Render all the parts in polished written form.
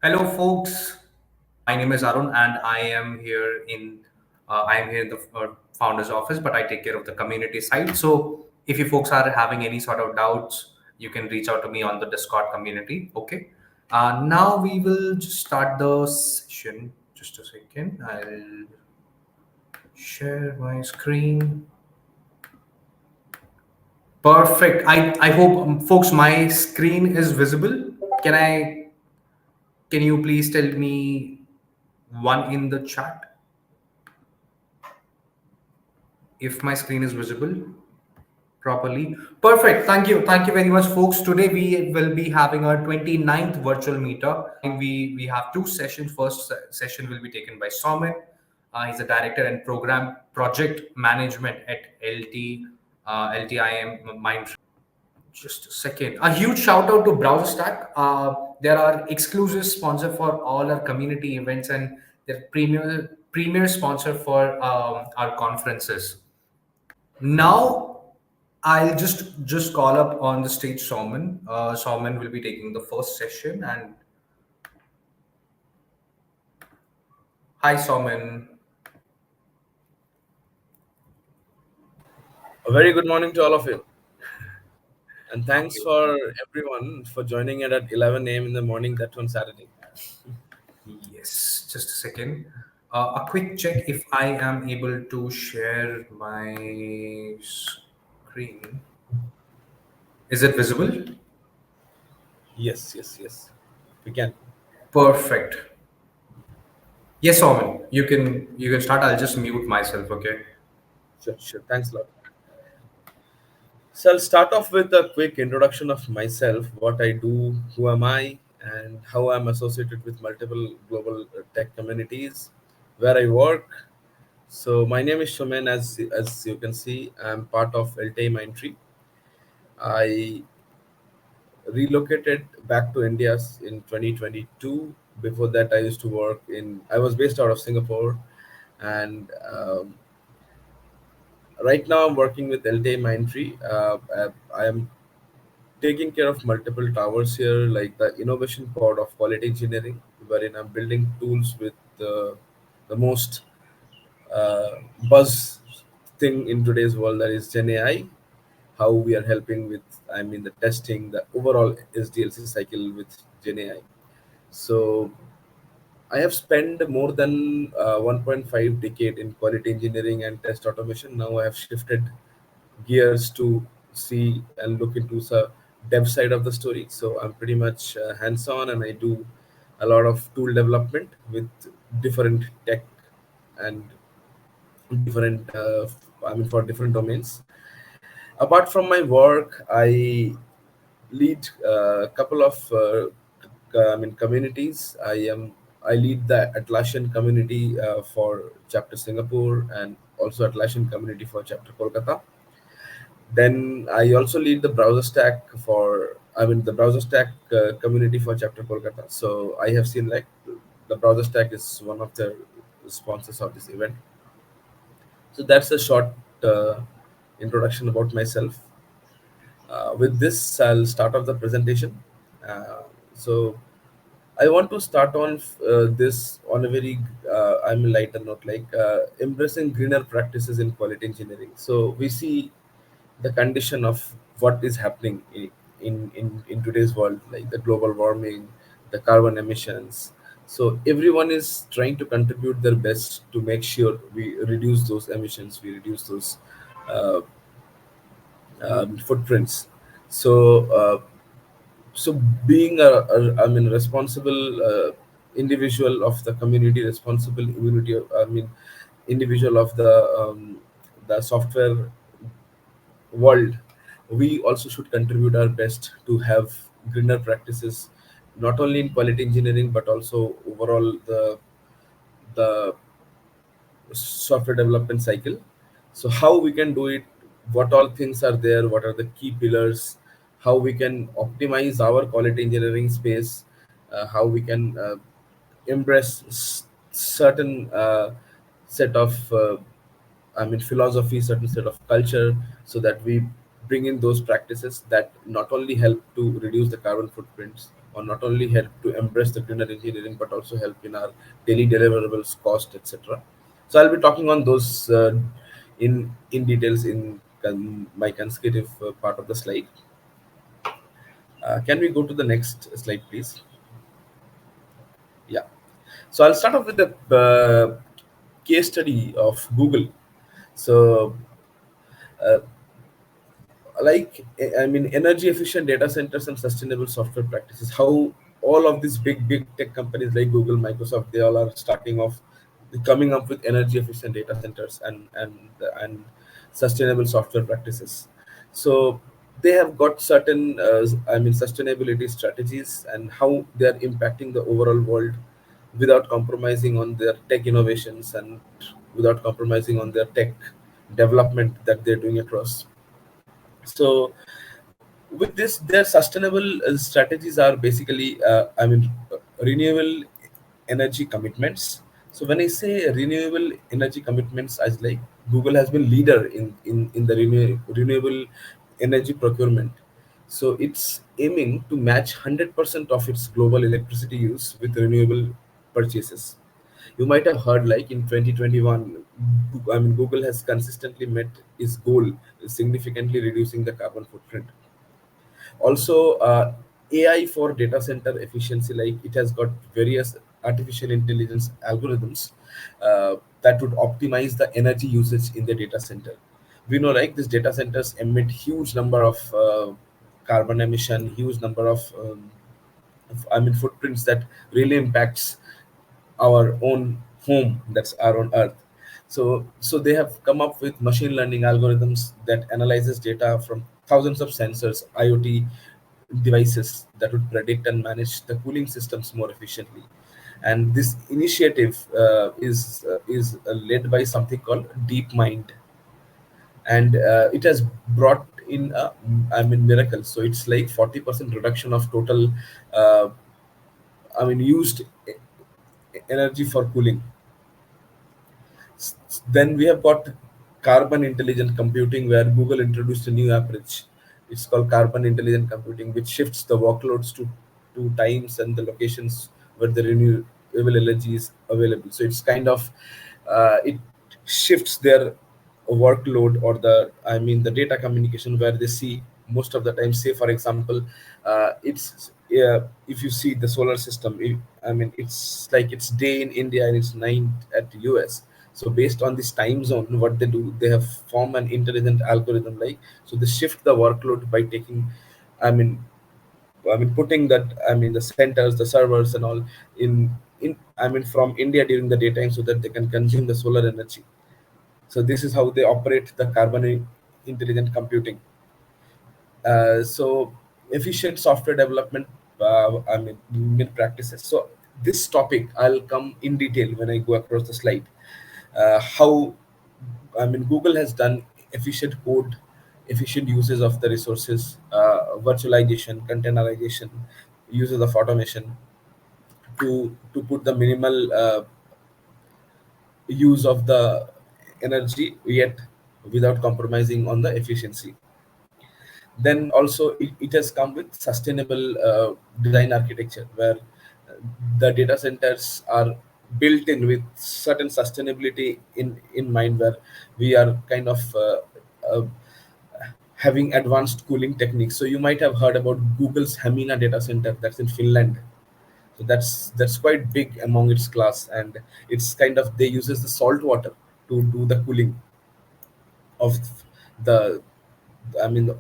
Hello, folks. My name is Arun, and I am here in the founder's office, but I take care of the community side. So, if you folks are having any sort of doubts, you can reach out to me on the Discord community. Okay. Now we will just start the session. Just a second. I'll share my screen. Perfect. I hope, folks, my screen is visible. Can I? Can you please tell me one in the chat if my screen is visible properly? Perfect. Thank you. Thank you very much, folks. Today we will be having our 29th virtual meetup. We have two sessions. Session will be taken by Soumen. He's a director and program project management at LTIM Mind. Just a second. A huge shout out to BrowserStack. They are exclusive sponsor for all our community events, and they're premier sponsor for our conferences. Now I'll just call up on the stage Soumen. Soumen will be taking the first session. And hi, Soumen. A very good morning to all of you, and thanks for everyone for joining it at 11 a.m. in the morning. That on Saturday. Yes, just a second. A quick check if I am able to share my screen. Is it visible? Yes, yes, yes. We can. Perfect. Yes, Omen. You can start. I'll just mute myself. Okay. Sure, sure. Thanks a lot. So I'll start off with a quick introduction of myself, what I do, who am I, and how I'm associated with multiple global tech communities, where I work. So my name is Soumen. As you can see, I'm part of LTI Mindtree. I relocated back to India in 2022. Before that, I used to work in. I was based out of Singapore, and right now I'm working with LTA Mindtree. I am taking care of multiple towers here, like the innovation pod of quality engineering, wherein I'm building tools with the most uh, buzz thing in today's world, that is Gen AI. How we are helping with, I mean, the testing, the overall SDLC cycle with Gen AI. So I have spent more than 1.5 decade in quality engineering and test automation. Now I have shifted gears to see and look into the dev side of the story. So I'm pretty much hands-on, and I do a lot of tool development with different tech and different, I mean, for different domains. Apart from my work, I lead a couple of communities. I lead the Atlassian community for chapter Singapore, and also Atlassian community for chapter Kolkata. Then I also lead the browser stack for, I mean, the browser stack community for chapter Kolkata. So I have seen like the browser stack is one of the sponsors of this event. So that's a short uh, introduction about myself. With this, I'll start off the presentation. So I want to start on this on a very, lighter note, like embracing greener practices in quality engineering. So we see the condition of what is happening in today's world, like the global warming, the carbon emissions. So everyone is trying to contribute their best to make sure we reduce those emissions, we reduce those uh, footprints. So uh, so being I mean, responsible individual of the community, responsible immunity, I mean, individual of the software world, we also should contribute our best to have greener practices, not only in quality engineering but also overall the software development cycle. So how we can do it, what all things are there, what are the key pillars, how we can optimize our quality engineering space, how we can embrace certain set of philosophy, certain set of culture, so that we bring in those practices that not only help to reduce the carbon footprints or not only help to embrace the greener engineering, but also help in our daily deliverables, cost, etc. So I'll be talking on those in details in my consecutive part of the slide. Can we go to the next slide, please? Yeah. So I'll start off with the case study of Google. So, uh, energy efficient data centers and sustainable software practices. How all of these big tech companies like Google, Microsoft, they all are starting off coming up with energy efficient data centers and sustainable software practices. So they have got certain sustainability strategies and how they are impacting the overall world without compromising on their tech innovations and without compromising on their tech development that they're doing across. So with this, their sustainable strategies are basically renewable energy commitments. So when I say renewable energy commitments, as like Google has been leader in the renewable energy procurement. So it's aiming to match 100% of its global electricity use with renewable purchases. You might have heard, like in 2021, Google has consistently met its goal, significantly reducing the carbon footprint. Also, AI for data center efficiency, like it has got various artificial intelligence algorithms that would optimize the energy usage in the data center. We know, like these data centers emit huge number of carbon emission, huge number of footprints that really impacts our own home, that's our own earth. So they have come up with machine learning algorithms that analyzes data from thousands of sensors, IoT devices, that would predict and manage the cooling systems more efficiently. And this initiative is led by something called DeepMind, and it has brought in a miracle. So it's like 40% reduction of total uh, used energy for cooling. Then we have got carbon intelligent computing, where Google introduced a new approach. It's called carbon intelligent computing, which shifts the workloads to times and the locations where the renewable energy is available. So it's kind of it shifts their workload, or the data communication, where they see most of the time. Say for example, it's if you see the solar system, it's like it's day in India and it's night at US. So based on this time zone, what they do, they have formed an intelligent algorithm, like, so they shift the workload by taking, i mean putting that, the centers, the servers and all in from India during the daytime, so that they can consume the solar energy. So this is how they operate the carbon intelligent computing. So efficient software development, practices. So this topic I'll come in detail when I go across the slide. How Google has done efficient code, efficient uses of the resources, virtualization, containerization, uses of automation to put the minimal use of the energy, yet without compromising on the efficiency. Then also it has come with sustainable design architecture, where the data centers are built in with certain sustainability in mind, where we are kind of uh, having advanced cooling techniques. So you might have heard about Google's Hamina data center, that's in Finland. So that's quite big among its class, and it's kind of, they uses the salt water to do the cooling of the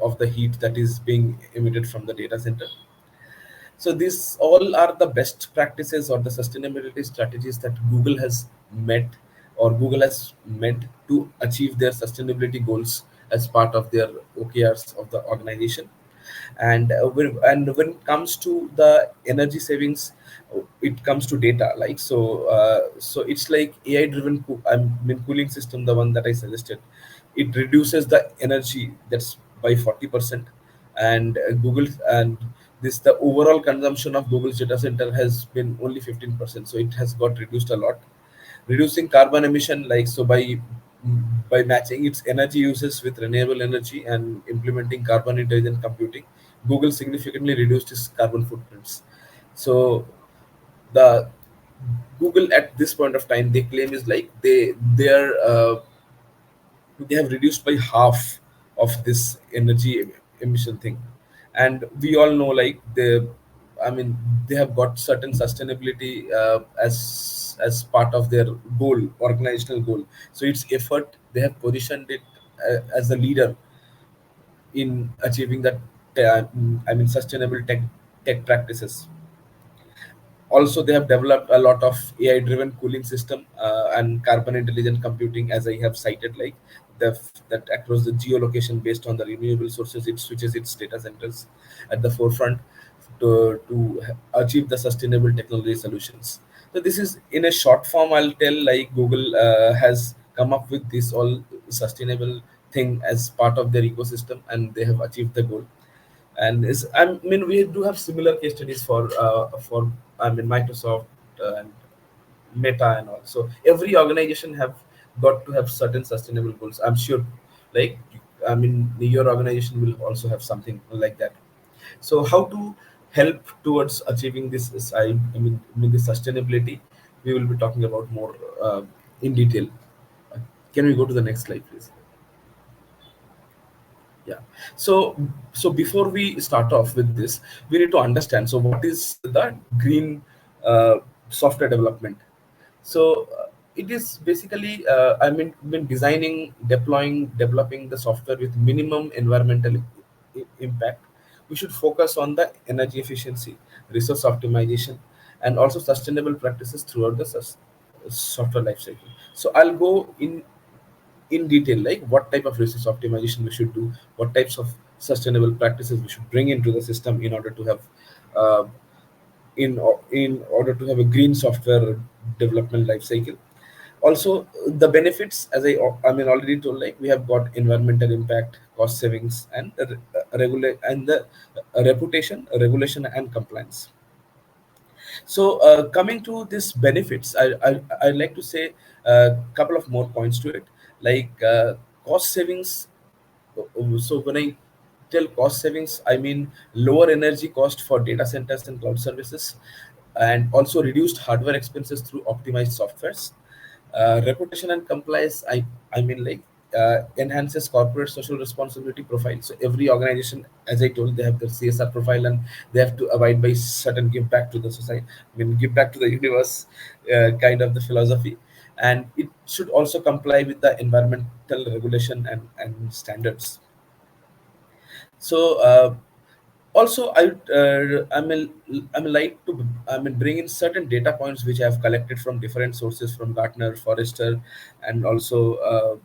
of the heat that is being emitted from the data center. So these all are the best practices or the sustainability strategies that Google has met, or Google has meant to achieve their sustainability goals as part of their OKRs of the organization. And when it comes to the energy savings, it comes to data, like, so it's like AI driven cooling system, the one that I suggested. It reduces the energy that's by 40%. And Google, and this, the overall consumption of Google's data center has been only 15%, so it has got reduced a lot. Reducing carbon emission, like, so by matching its energy uses with renewable energy and implementing carbon intelligent computing, Google significantly reduced its carbon footprints. So the Google at this point of time, they claim is like they have reduced by half of this energy emission thing. And we all know, like, I mean, they have got certain sustainability as part of their goal, organizational goal. So it's effort, they have positioned it as a leader in achieving that, I mean, sustainable tech practices. Also, they have developed a lot of AI driven cooling system and carbon intelligent computing, as I have cited, like that across the geolocation based on the renewable sources, it switches its data centers at the forefront to achieve the sustainable technology solutions. So this is in a short form, I'll tell, like Google has come up with this all sustainable thing as part of their ecosystem, and they have achieved the goal. And is I mean, we do have similar case studies for I mean, Microsoft and Meta and all. So every organization have got to have certain sustainable goals. I'm sure, like, I mean, your organization will also have something like that. So how to help towards achieving this is, I mean the sustainability, we will be talking about more in detail. Can we go to the next slide, please? Yeah. So before we start off with this, we need to understand. So what is the green uh, software development? So it is basically, I mean, designing, deploying, developing the software with minimum environmental impact. We should focus on the energy efficiency, resource optimization, and also sustainable practices throughout the software lifecycle. So I'll go in detail, like what type of resource optimization we should do, what types of sustainable practices we should bring into the system in order to have uh, in order to have a green software development life cycle. Also, the benefits, as I mean already told, like we have got environmental impact, cost savings, and regulate and the reputation, regulation, and compliance. So coming to this benefits, I'd like to say a couple of more points to it, like cost savings. So when I tell cost savings, I mean lower energy cost for data centers and cloud services, and also reduced hardware expenses through optimized softwares. Reputation and compliance, I mean, like enhances corporate social responsibility profile. So every organization, as I told, they have their CSR profile, and they have to abide by certain give back to the society. I mean, give back to the universe, kind of the philosophy. And it should also comply with the environmental regulation and standards. So also I mean like to bring in certain data points which I have collected from different sources, from Gartner, Forrester, and also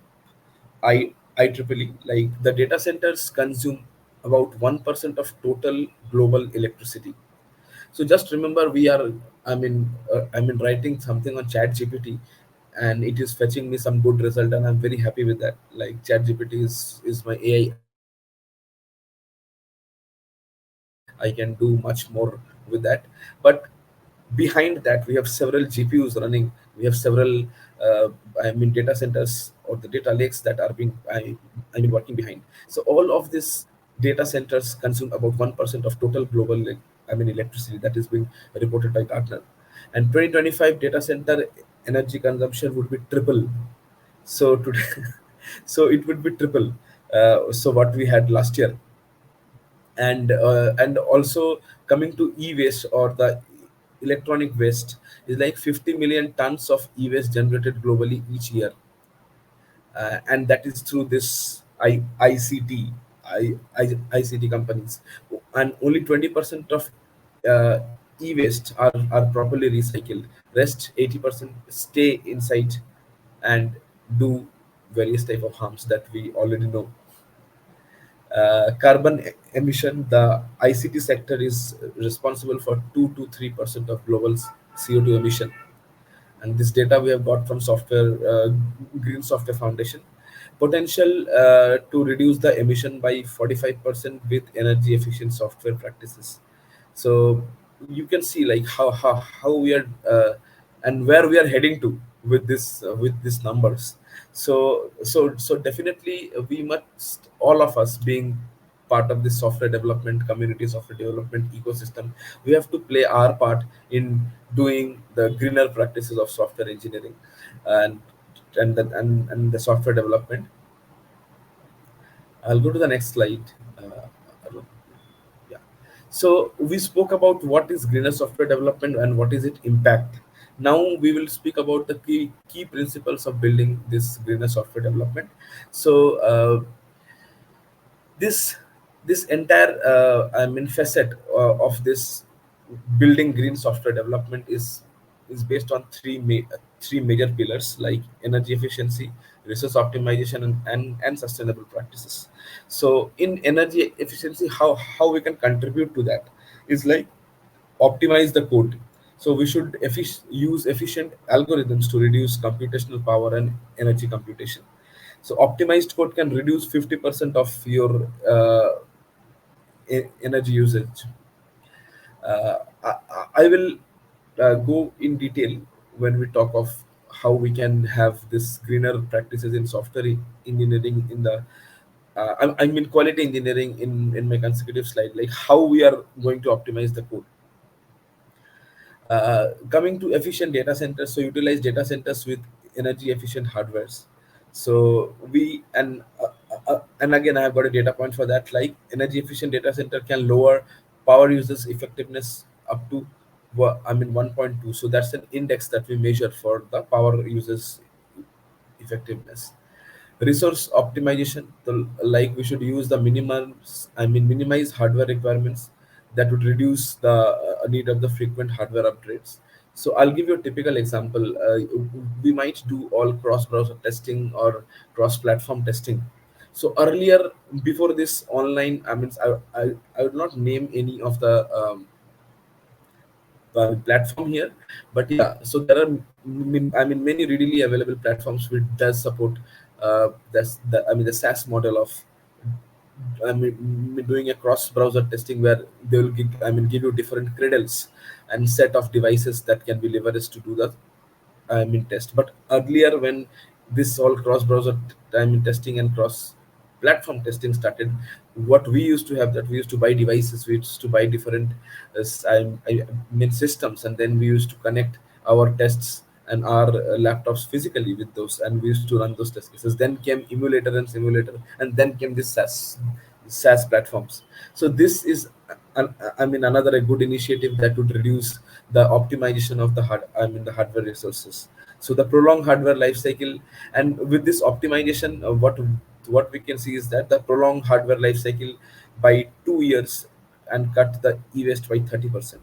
IEEE. Like the data centers consume about 1% of total global electricity. So just remember, we are I mean writing something on Chat GPT, and it is fetching me some good result, and I'm very happy with that. Like Chat GPT is my AI assistant, and I can do much more with that. But behind that, we have several GPUs running. We have several data centers or the data lakes that are being I mean working behind. So all of these data centers consume about 1% of total global electricity, that is being reported by Gartner. And 2025 data center energy consumption would be triple. So today, so it would be triple. So what we had last year. And also, coming to e-waste or the electronic waste, is like 50 million tons of e-waste generated globally each year. And that is through this ICT, ICT companies. And only 20% of uh, e-waste are properly recycled. Rest 80% stay inside and do various type of harms that we already know. Carbon emission, the ICT sector is responsible for 2 to 3% of global CO2 emission. And this data we have got from Green Software Foundation. Potential to reduce the emission by 45% with energy efficient software practices. So you can see, like, how we are and where we are heading to with these numbers. So definitely we must, all of us being part of this software development community, software development ecosystem. We have to play our part in doing the greener practices of software engineering and and the software development. I'll go to the next slide. Arun. Yeah. So we spoke about what is greener software development and what is its impact. Now we will speak about the key principles of building this greener software development. So this this entire facet of this building green software development is based on three major pillars like energy efficiency, resource optimization, and sustainable practices. So in energy efficiency, how we can contribute to that is like optimize the code. So we should use efficient algorithms to reduce computational power and energy computation. So optimized code can reduce 50% of your energy usage. I will go in detail when we talk of how we can have this greener practices in software engineering in the I mean quality engineering in my consecutive slide, like how we are going to optimize the code. Coming to efficient data centers, so utilize data centers with energy efficient hardwares. So and again I have got a data point for that, like energy efficient data center can lower power users effectiveness up to 1.2. So that's an index that we measure for the power users effectiveness. Resource optimization, like we should use the minimize hardware requirements that would reduce the need of the frequent hardware upgrades. So I'll give you a typical example. We might do all cross browser testing or cross platform testing. So earlier, before this online, I would not name any of the platform here, but yeah, so there are many readily available platforms which does support the SaaS model of doing a cross browser testing where they will give you different credits and set of devices that can be leveraged to do the test. But earlier, when this all cross-browser testing and cross-platform testing started, what we used to have, that we used to buy devices, we used to buy different systems, and then we used to connect our tests and our laptops physically with those, and we used to run those test cases. Then came emulator and simulator, and then came this SaaS platforms. So this is another a good initiative that would reduce the optimization of the hardware resources. So the prolonged hardware life cycle, and with this optimization, what we can see is that the prolonged hardware life cycle by 2 years and cut the e-waste by 30%.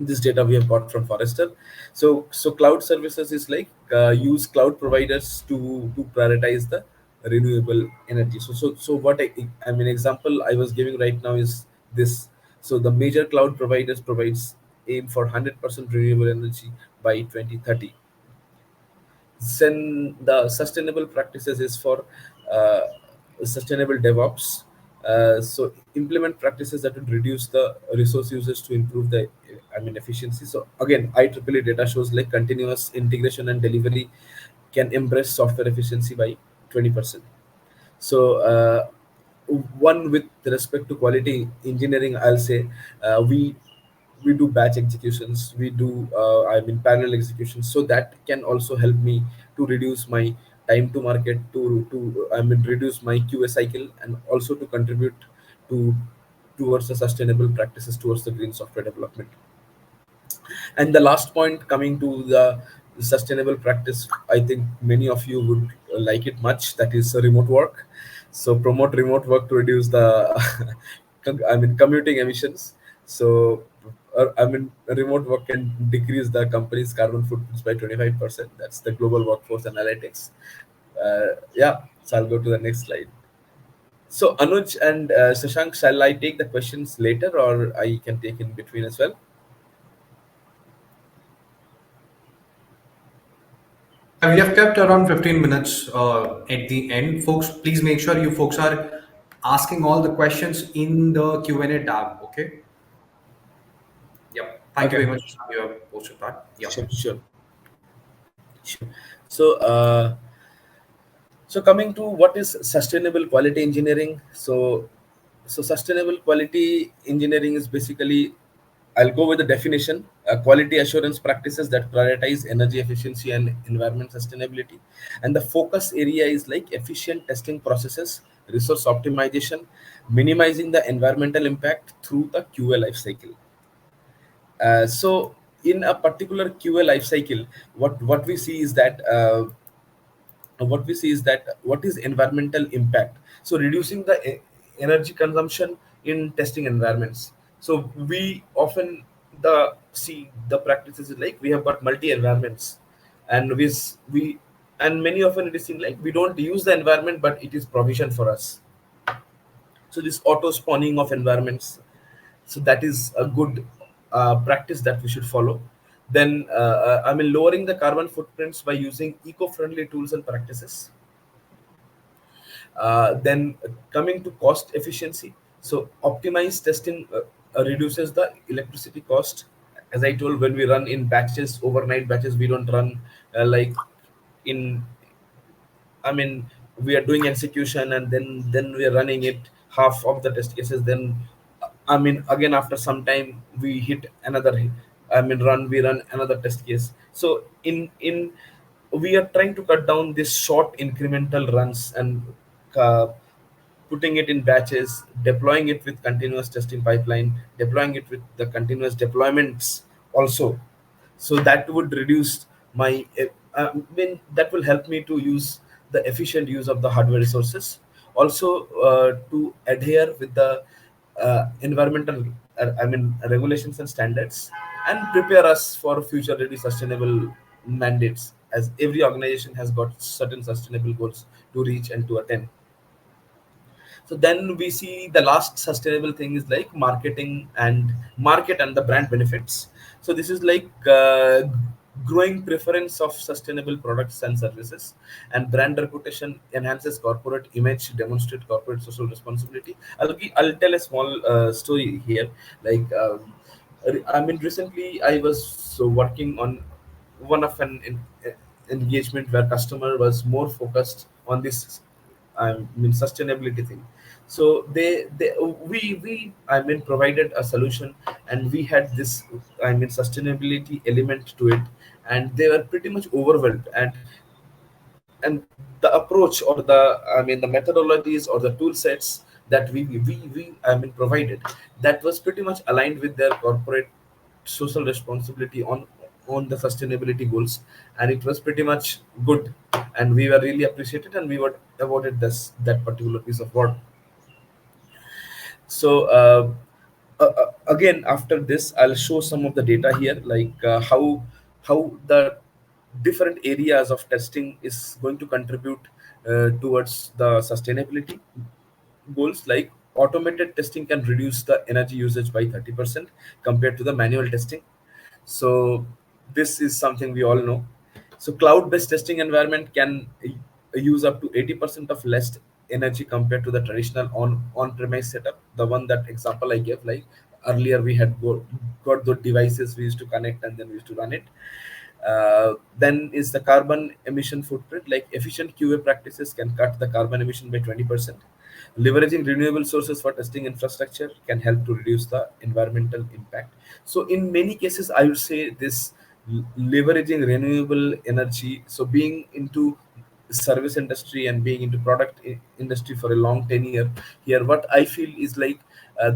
This data we have got from Forrester. So cloud services is like use cloud providers to prioritize the renewable energy. So what example I was giving right now is this. So the major cloud providers provides aim for 100% renewable energy by 2030. Then the sustainable practices is for uh, sustainable DevOps. So implement practices that would reduce the resource usage to improve the efficiency. So again, IEEE data shows like continuous integration and delivery can embrace software efficiency by 20%. So one with respect to quality engineering, I'll say we do batch executions, we do parallel executions, so that can also help me to reduce my time to market, to reduce my QA cycle, and also to contribute to towards the sustainable practices towards the green software development. And the last point, coming to the sustainable practice, I think many of you would like it much. That is remote work. So promote remote work to reduce the commuting emissions. So remote work can decrease the company's carbon footprints by 25%. That's the global workforce analytics. Yeah. So I'll go to the next slide. So Anuj and Shashank, shall I take the questions later, or I can take in between as well? Yeah, we have kept around 15 minutes at the end. Folks, please make sure you folks are asking all the questions in the Q&A tab, okay? Yep. Thank you very Okay. much. You have posted that. Yep. Sure. Sure. So, so coming to what is sustainable quality engineering. So, So sustainable quality engineering is basically, I'll go with the definition: quality assurance practices that prioritize energy efficiency and environment sustainability. And the focus area is like efficient testing processes, resource optimization, minimizing the environmental impact through the QA life cycle. So in a particular QA life cycle, what we see is that what is environmental impact. So reducing the energy consumption in testing environments. So we often the see the practices is like we have got multi environments, and we and many often it is seen like we don't use the environment, but it is provision for us. So this auto spawning of environments, so that is a good practice that we should follow. Then I mean, lowering the carbon footprints by using eco-friendly tools and practices. Then coming to cost efficiency, so optimized testing reduces the electricity cost. As I told, when we run in batches, overnight batches, we don't run like in, I mean, we are doing execution and then we are running it half of the test cases. Then, I mean, again after some time we hit another. I mean, we run another test case. So in we are trying to cut down this short incremental runs and uh, putting it in batches, deploying it with continuous testing pipeline, deploying it with the continuous deployments also. So that would reduce my that will help me to use the efficient use of the hardware resources. Also to adhere with the environmental I mean regulations and standards, and prepare us for future ready sustainable mandates, as every organization has got certain sustainable goals to reach and to attain. So then we see the last sustainable thing is like market and the brand benefits. So this is like growing preference of sustainable products and services, and brand reputation enhances corporate image, demonstrate corporate social responsibility. I'll tell a small story here. Like I mean, recently I was working on one of engagement where customer was more focused on this, I mean, sustainability thing. So they we I mean provided a solution, and we had this, I mean, sustainability element to it, and they were pretty much overwhelmed. And the approach, or the, I mean, the methodologies or the tool sets that we I mean provided, that was pretty much aligned with their corporate social responsibility on the sustainability goals, and it was pretty much good, and we were really appreciated, and we were awarded this that particular piece of work. So again, after this I'll show some of the data here, like how the different areas of testing is going to contribute towards the sustainability goals. Like automated testing can reduce the energy usage by 30% compared to the manual testing. So this is something we all know. So cloud-based testing environment can use up to 80% of less energy compared to the traditional on-premise setup. The one that example I gave, like earlier we had got those devices we used to connect and then we used to run it. Then is the carbon emission footprint. Like efficient QA practices can cut the carbon emission by 20%. Leveraging renewable sources for testing infrastructure can help to reduce the environmental impact. So in many cases, I would say this leveraging renewable energy. So being into service industry and being into product industry for a long tenure here, what I feel is like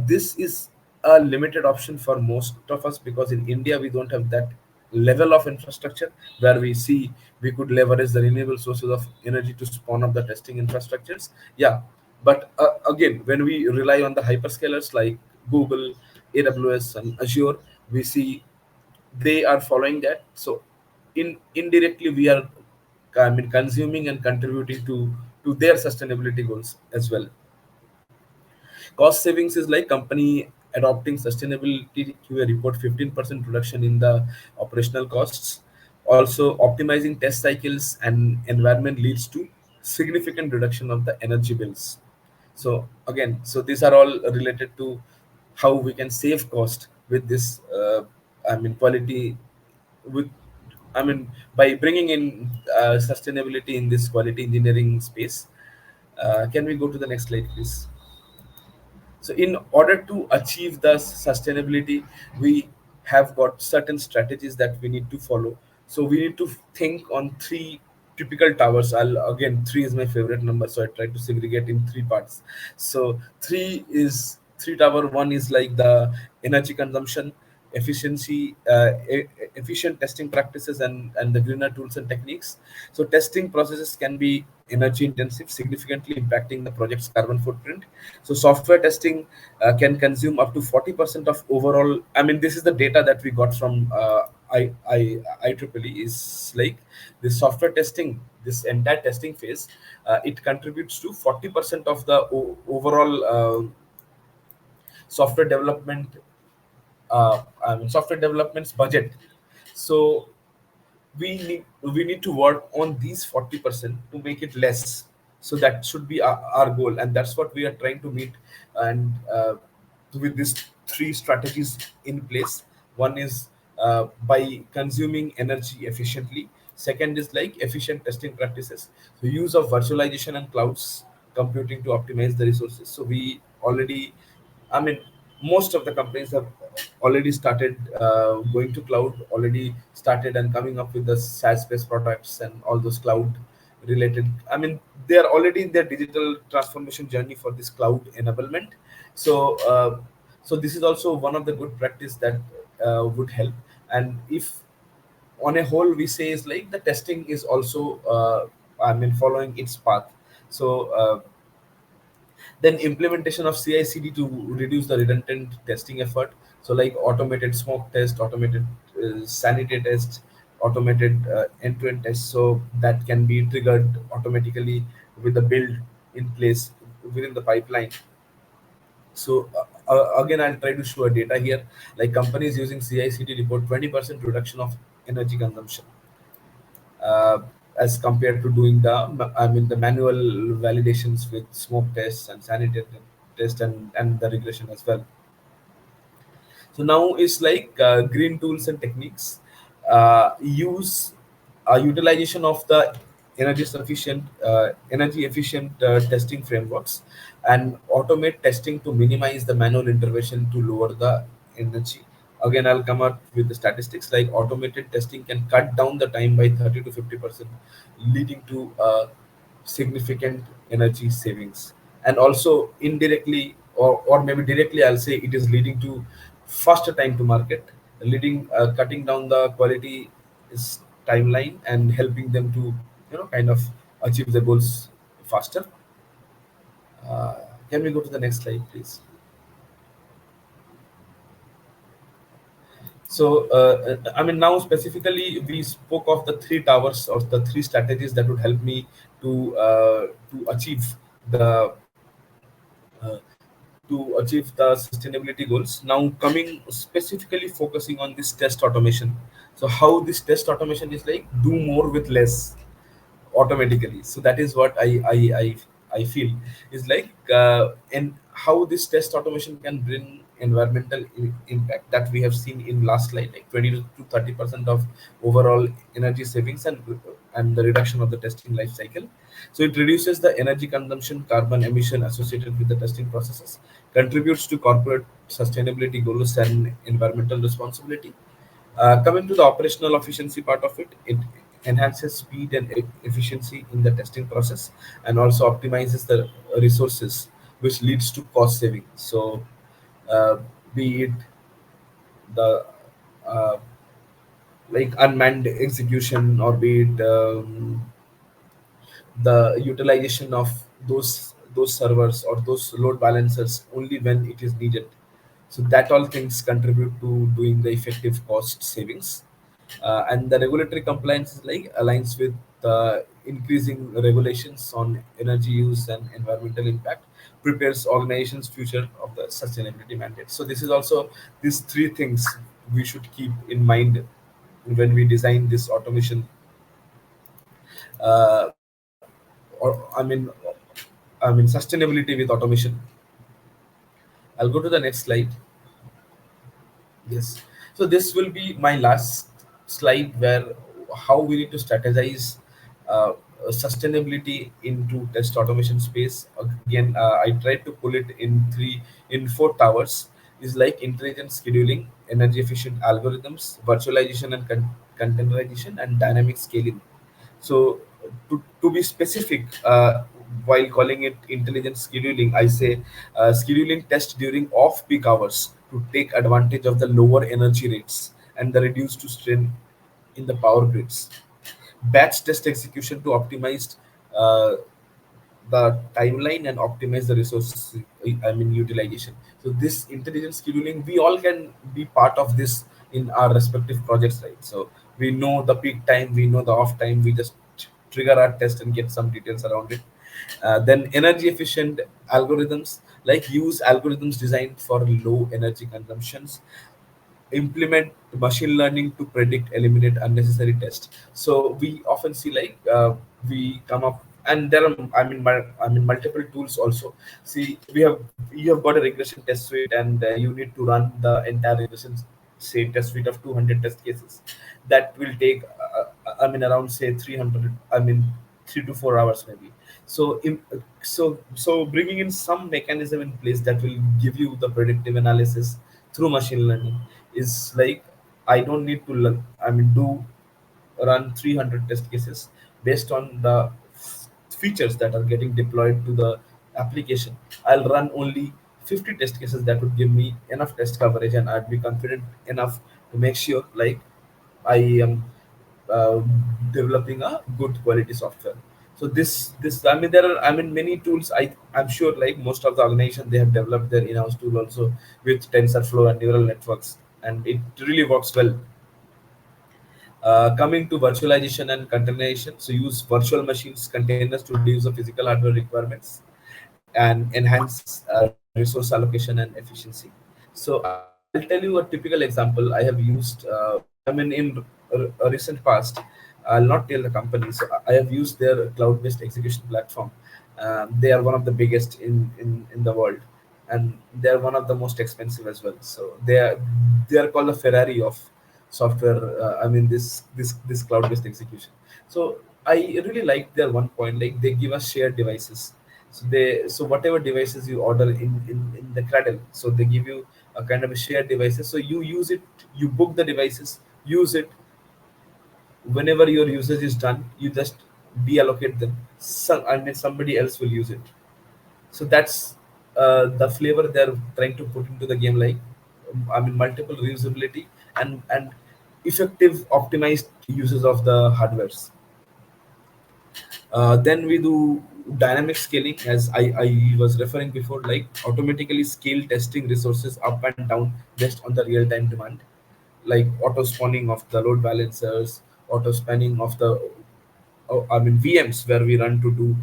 this is a limited option for most of us, because in India we don't have that level of infrastructure where we see we could leverage the renewable sources of energy to spawn up the testing infrastructures. Yeah, but again, when we rely on the hyperscalers like Google, AWS, and Azure, we see they are following that. So indirectly we are, I mean, consuming and contributing to their sustainability goals as well. Cost savings is like company adopting sustainability QA report 15% reduction in the operational costs. Also, optimizing test cycles and environment leads to significant reduction of the energy bills. So again, so these are all related to how we can save cost with this. I mean, quality with, I mean, by bringing in sustainability in this quality engineering space. Can we go to the next slide, please? So in order to achieve the sustainability, we have got certain strategies that we need to follow. So we need to think on three typical towers. I'll again, three is my favorite number, so I try to segregate in three parts. So three tower. One is like the energy consumption, efficiency, efficient testing practices, and the greener tools and techniques. So testing processes can be energy intensive, significantly impacting the project's carbon footprint. So software testing can consume up to 40% of overall. I mean, this is the data that we got from IEEE. Is like this software testing, this entire testing phase, it contributes to 40% of the overall software development. Software development's budget. So we need to work on these 40% to make it less. So that should be our goal, and that's what we are trying to meet. And with these three strategies in place, one is by consuming energy efficiently. Second is like efficient testing practices, so use of virtualization and clouds computing to optimize the resources. So we already, I mean, most of the companies have already started going to cloud, already started and coming up with the SaaS-based products and all those cloud related. I mean, they are already in their digital transformation journey for this cloud enablement. So, so this is also one of the good practice that would help. And if on a whole we say is like the testing is also, following its path. So. Then implementation of CI/CD to reduce the redundant testing effort. So like automated smoke test, automated sanity test, automated end-to-end test. So that can be triggered automatically with the build in place within the pipeline. So again, I'll try to show a data here. Like companies using CI/CD report 20% reduction of energy consumption, uh, as compared to doing the manual validations with smoke tests and sanitary test, and the regression as well. So now it's like green tools and techniques, use utilization of the energy efficient testing frameworks, and automate testing to minimize the manual intervention to lower the energy. Again, I'll come up with the statistics. Like automated testing can cut down the time by 30 to 50%, leading to significant energy savings. And also indirectly, or maybe directly, I'll say it is leading to faster time to market, leading cutting down the quality is timeline and helping them to kind of achieve their goals faster. uh, can we go to the next slide, please? So, now specifically, we spoke of the three towers or the three strategies that would help me to achieve the uh, the sustainability goals. Now, coming specifically focusing on this test automation. So, how this test automation is like do more with less automatically. So that is what I feel is like, and how this test automation can bring environmental impact that we have seen in last slide, like 20 to 30% of overall energy savings, and the reduction of the testing life cycle. So it reduces the energy consumption, carbon emission associated with the testing processes, contributes to corporate sustainability goals and environmental responsibility. Coming to the operational efficiency part of it, it enhances speed and efficiency in the testing process, and also optimizes the resources, which leads to cost saving. So, uh, be it the uh, like unmanned execution, or be it the utilization of those servers or those load balancers only when it is needed. So that all things contribute to doing the effective cost savings. And the regulatory compliance is like aligns with increasing regulations on energy use and environmental impact, prepares organizations future of the sustainability mandate. So this is also these three things we should keep in mind when we design this automation, or sustainability with automation. I'll go to the next slide. Yes. So this will be my last slide, where how we need to strategize sustainability into test automation space. Again, I tried to pull it in four towers. Is like intelligent scheduling, energy efficient algorithms, virtualization and containerization, and dynamic scaling. So to be specific, while calling it intelligent scheduling, I say scheduling test during off-peak hours to take advantage of the lower energy rates and the reduced to strain in the power grids. Batch test execution to optimize uh, the timeline and optimize the resources, I mean utilization. So this intelligent scheduling, we all can be part of this in our respective projects, right? So we know the peak time, we know the off time, we just trigger our test and get some details around it. Then energy efficient algorithms, like use algorithms designed for low energy consumptions, implement machine learning to predict, eliminate unnecessary tests. So we often see like we come up, and there are, I mean multiple tools also. See, you have got a regression test suite, and you need to run the entire regression, say, test suite of 200 test cases. That will take around say 300, 3 to 4 hours maybe. So so bringing in some mechanism in place that will give you the predictive analysis through machine learning is like, I don't need to do run 300 test cases based on the features that are getting deployed to the application. I'll run only 50 test cases that would give me enough test coverage, and I'd be confident enough to make sure like I am uh, developing a good quality software. So this there are, many tools. I'm sure like most of the organization, they have developed their in-house tool also with TensorFlow and neural networks, and it really works well. Coming to virtualization and containerization, so use virtual machines, containers to reduce the physical hardware requirements and enhance resource allocation and efficiency. So I'll tell you a typical example I have used. In a recent past, I'll not tell the company. So I have used their cloud-based execution platform. They are one of the biggest in the world, and they are one of the most expensive as well. So they are called the Ferrari of software. This cloud-based execution. So I really like their one point. Like they give us shared devices. So whatever devices you order in the cradle, so they give you a kind of a shared devices. So you use it, you book the devices, use it. Whenever your usage is done, you just deallocate them. Somebody else will use it. So that's the flavor they're trying to put into the game. Like multiple reusability and effective optimized uses of the hardwares. Then we do dynamic scaling, as I was referring before, like automatically scale testing resources up and down based on the real time demand, like auto spawning of the load balancers, auto spanning of the VMs, where we run to do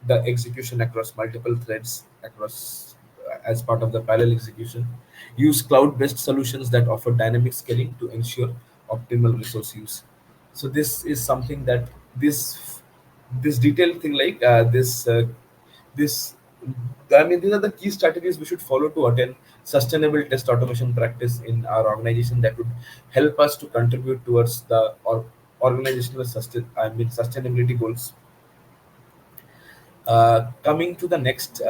the execution across multiple threads across as part of the parallel execution. Use cloud-based solutions that offer dynamic scaling to ensure optimal resource use. So this is something that this detailed thing, like this these are the key strategies we should follow to attain sustainable test automation practice in our organization that would help us to contribute towards the organizational sustainability goals. Coming to the next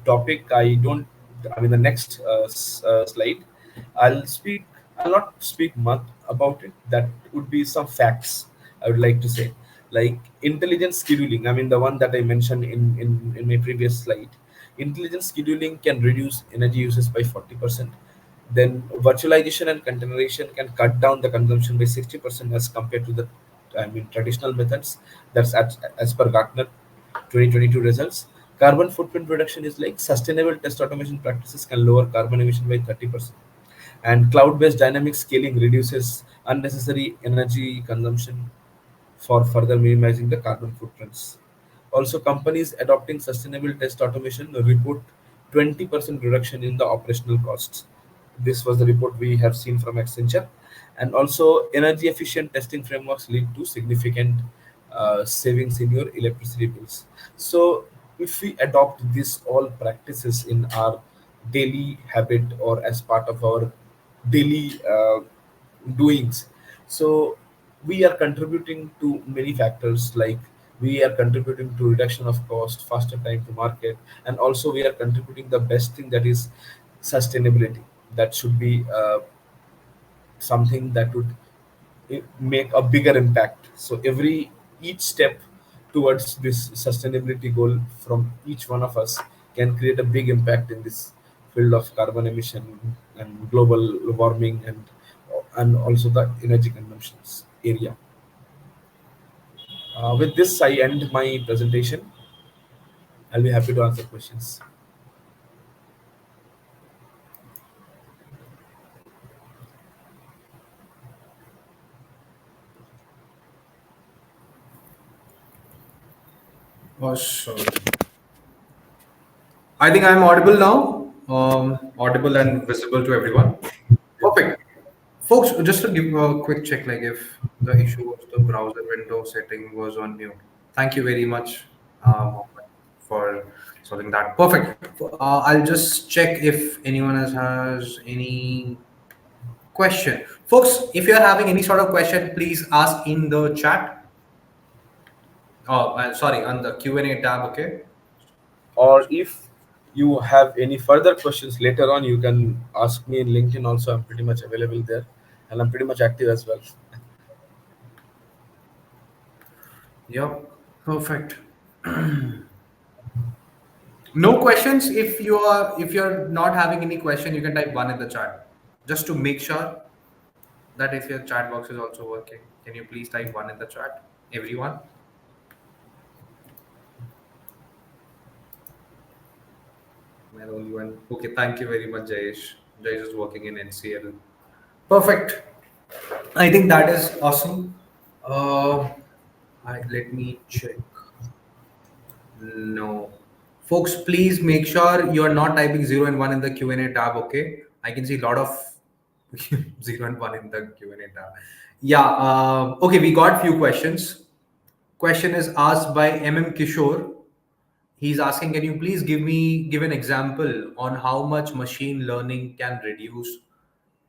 topic, the next slide, I'll speak, I'll not speak much about it. That would be some facts I would like to say. Like intelligent scheduling, the one that I mentioned in my previous slide. Intelligent scheduling can reduce energy uses by 40%. Then virtualization and containerization can cut down the consumption by 60% as compared to the traditional methods. That's as per Gartner 2022 results. Carbon footprint reduction is like sustainable test automation practices can lower carbon emission by 30%. And cloud-based dynamic scaling reduces unnecessary energy consumption for further minimizing the carbon footprints. Also, companies adopting sustainable test automation report 20% reduction in the operational costs. This was the report we have seen from Accenture. And also, energy efficient testing frameworks lead to significant savings in your electricity bills. So, if we adopt these all practices in our daily habit or as part of our daily doings, so we are contributing to many factors like We are contributing to reduction of cost, faster time to market, and also we are contributing the best thing, that is sustainability. That should be something that would make a bigger impact. So every each step towards this sustainability goal from each one of us can create a big impact in this field of carbon emission and global warming, and also the energy consumptions area. With this, I end my presentation. I'll be happy to answer questions. Awesome. I think I'm audible now. Audible and visible to everyone. Perfect. Folks, just to give a quick check, like if the issue was the browser window setting was on mute. Thank you very much, Mohammed, for solving that. Perfect. I'll just check if anyone else has any question. Folks, if you're having any sort of question, please ask in the chat. Oh, sorry, on the Q&A tab, okay? Or if you have any further questions later on, you can ask me in LinkedIn also. I'm pretty much available there, and I'm pretty much active as well. Yep, perfect. No questions. If you're not having any question, you can type one in the chat. Just to make sure that if your chat box is also working, can you please type one in the chat? Everyone? Am I the only one? Okay, thank you very much, Jayesh. Jayesh is working in NCL. Perfect. I think that is awesome. Uh, let me check. No. Folks, please make sure you are not typing 0 and 1 in the Q&A tab, okay? I can see a lot of 0 and 1 in the Q&A tab. Yeah, okay, we got few questions. Question is asked by MM Kishore. He's asking, can you please give an example on how much machine learning can reduce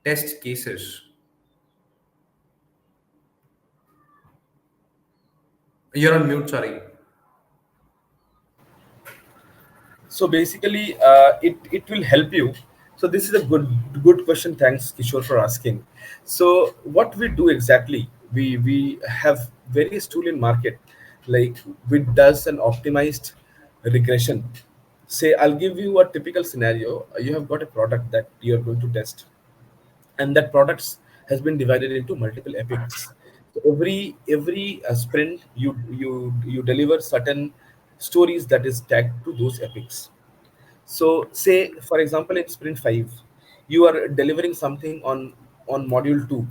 test cases? You're on mute, sorry. So basically, it will help you. So this is a good question. Thanks, Kishore, for asking. So what we do exactly, we have various tool in market, like which does an optimized regression. Say I'll give you a typical scenario. You have got a product that you are going to test, and that products has been divided into multiple epics. So every sprint, you deliver certain stories that is tagged to those epics. So say for example in sprint 5, you are delivering something on module 2.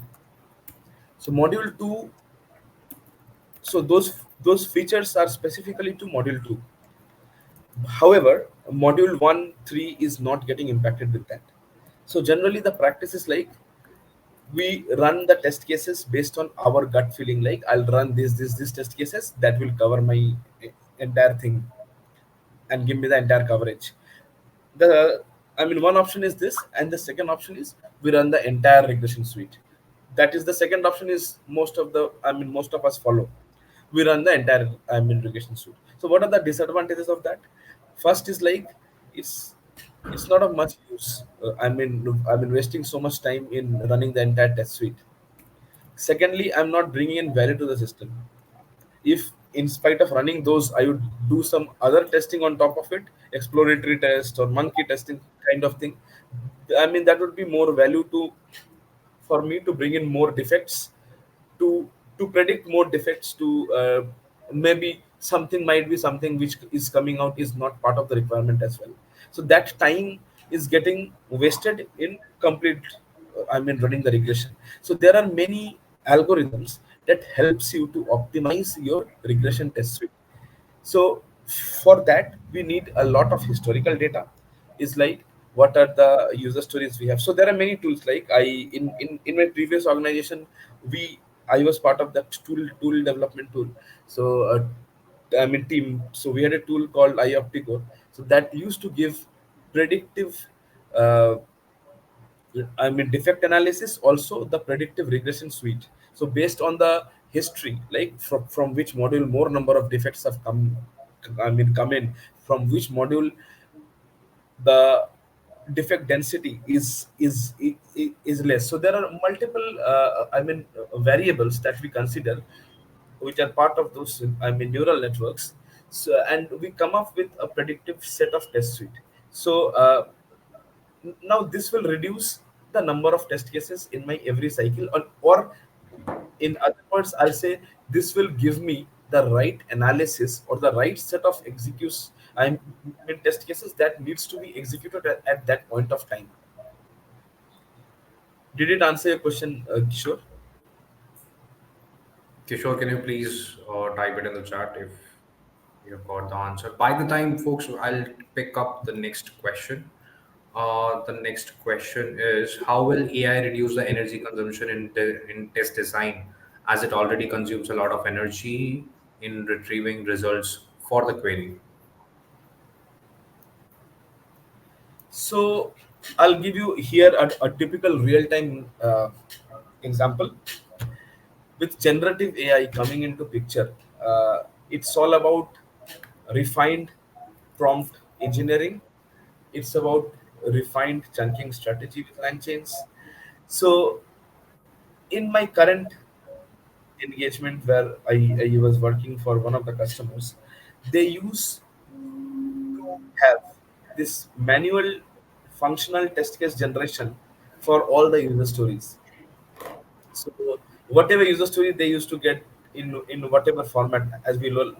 So module 2, so those features are specifically to module 2. However, module 1 3 is not getting impacted with that. So generally the practice is like, we run the test cases based on our gut feeling, like I'll run this test cases that will cover my entire thing and give me the entire coverage. The I mean, one option is this, and the second option is we run the entire regression suite. That is the second option is most of us follow. We run the entire regression suite. So what are the disadvantages of that? First is like, it's it's not of much use. I'm wasting so much time in running the entire test suite. Secondly, I'm not bringing in value to the system. If in spite of running those, I would do some other testing on top of it, exploratory test or monkey testing kind of thing, that would be more value to for me to bring in more defects, to predict more defects, to maybe something might be something which is coming out is not part of the requirement as well. So that time is getting wasted in complete running the regression. So there are many algorithms that helps you to optimize your regression test suite. So for that, we need a lot of historical data. Is like, what are the user stories we have. So there are many tools. Like in my previous organization, we I was part of that tool development tool. So team. So we had a tool called iOpticore. So that used to give predictive uh, defect analysis, also the predictive regression suite. So based on the history, like from which module more number of defects have come in, from which module the defect density is less. So there are multiple variables that we consider, which are part of those neural networks. So, and we come up with a predictive set of test suite. So now this will reduce the number of test cases in my every cycle, or in other words, I'll say this will give me the right analysis or the right set of executes I mean test cases that needs to be executed at that point of time. Did it answer your question, Kishore? Kishore, can you please type it in the chat if you've got the answer? By the time, folks, I'll pick up the next question. The next question is: how will AI reduce the energy consumption in test design, as it already consumes a lot of energy in retrieving results for the query? So I'll give you here a typical real-time example with generative AI coming into picture. It's all about refined prompt engineering. It's about refined chunking strategy with LangChains. So in my current engagement where I was working for one of the customers, they use to have this manual functional test case generation for all the user stories. So whatever user story they used to get in whatever format, as we know,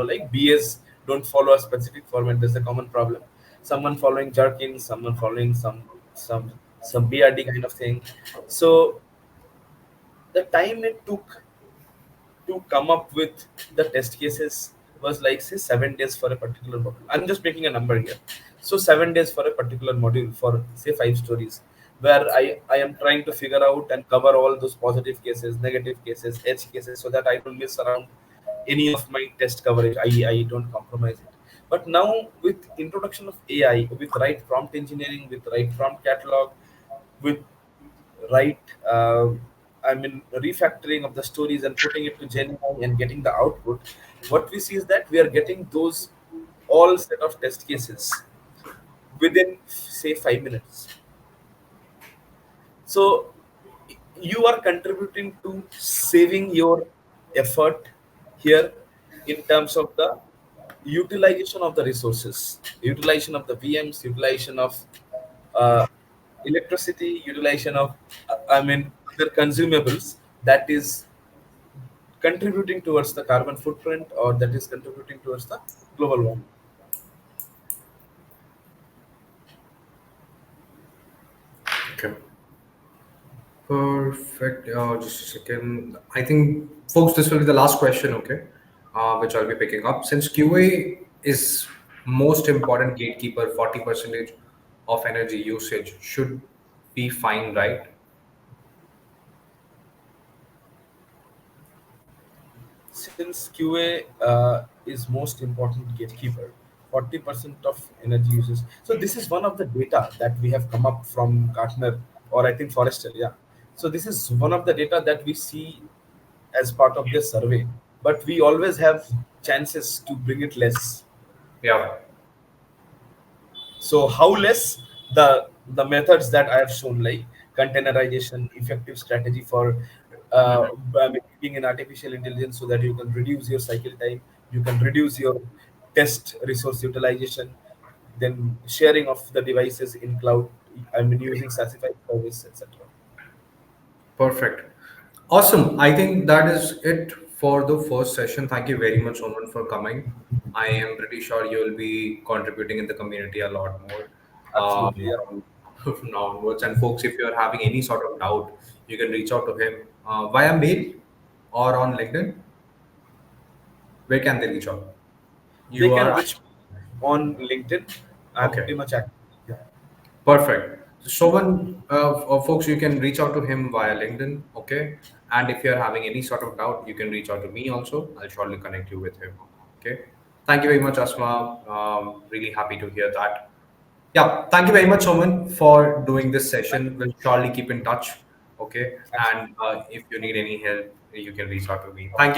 like BAs don't follow a specific format. There's a common problem. Someone following Jerkin, someone following some BRD kind of thing. So the time it took to come up with the test cases was like say 7 days for a particular module. I'm just making a number here. So 7 days for a particular module for say 5 stories, where I am trying to figure out and cover all those positive cases, negative cases, edge cases, so that I don't miss around any of my test coverage. I don't compromise it. But now with introduction of AI, with right prompt engineering, with right prompt catalog, with right refactoring of the stories and putting it to Gemini and getting the output, what we see is that we are getting those all set of test cases within say 5 minutes. So you are contributing to saving your effort here in terms of the utilization of the resources, utilization of the VMs, utilization of uh, electricity, utilization of other consumables that is contributing towards the carbon footprint or that is contributing towards the global warming. Okay. Perfect. Just a second. I think, folks, this will be the last question, okay, which I'll be picking up. Since QA is most important gatekeeper, 40% of energy usage should be fine, right? Since QA is most important gatekeeper, 40% of energy uses. So this is one of the data that we have come up from Gartner, or I think Forrester. Yeah. So this is one of the data that we see as part of this survey. But we always have chances to bring it less. Yeah. So how less, the methods that I have shown, like containerization, effective strategy for making an artificial intelligence so that you can reduce your cycle time, you can reduce your test resource utilization, then sharing of the devices in cloud, using SaaSified service, etc. Perfect. Awesome. I think that is it for the first session. Thank you very much, Oman, for coming. I am pretty sure you'll be contributing in the community a lot more Absolutely, yeah. from now onwards. And folks, if you're having any sort of doubt, you can reach out to him via mail or on LinkedIn. Where can they reach out? They You can are reach on LinkedIn. I'm okay. pretty much active. Yeah. Perfect. So, one folks, you can reach out to him via LinkedIn. Okay. And if you're having any sort of doubt, you can reach out to me also. I'll surely connect you with him. Okay. Thank you very much, Asma. Really happy to hear that. Yeah. Thank you very much, Soman, for doing this Thank session. you. We'll surely keep in touch. Okay. Absolutely. And if you need any help you can reach out to me. Thank you very much.